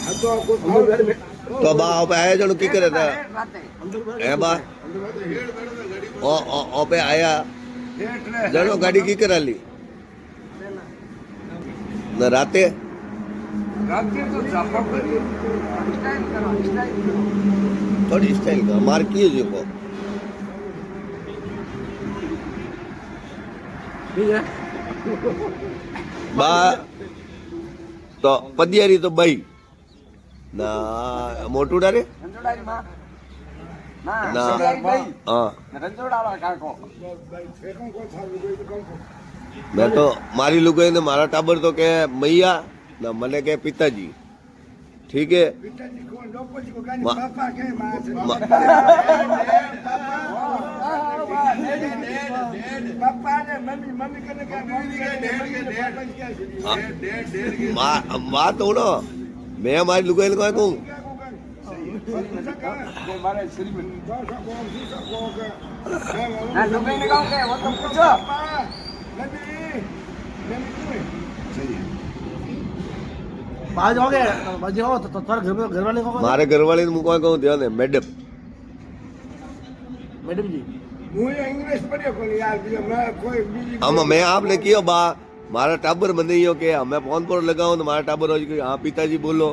तो बा पे आया जनो की करे था है बा ओ पे आया जनो गाड़ी की करा ली न राते थोड़ी स्टाइल का मार किए जो को बा तो पदियारी तो बई ना मोटूडा रे ना हाँ मैं तो मारी लुगाई ने मारा टाबर तो के मैया ना मने के पिताजी ठीक है बात हो ना मैं हमारी लुगाई ने कहूँ बाज हो गए बाज हो तो तुम्हारे घर वाले को मारे घर वाले ने मुझको कहूँ ध्यान है मैडम मैडम जी इंग्लिश पढ़ियो कोनी यार मैं कोई बीजी हम मैं आपने किया बा मारा टाबर बने ही हो के मैं फोन पर लगाऊं तो मारा टाबर हो कि हाँ पिताजी बोलो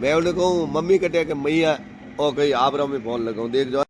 मैं उन्हें कहूँ मम्मी कटे के मैया ओ कहीं आप रहा मैं फोन लगाऊं देख जाओ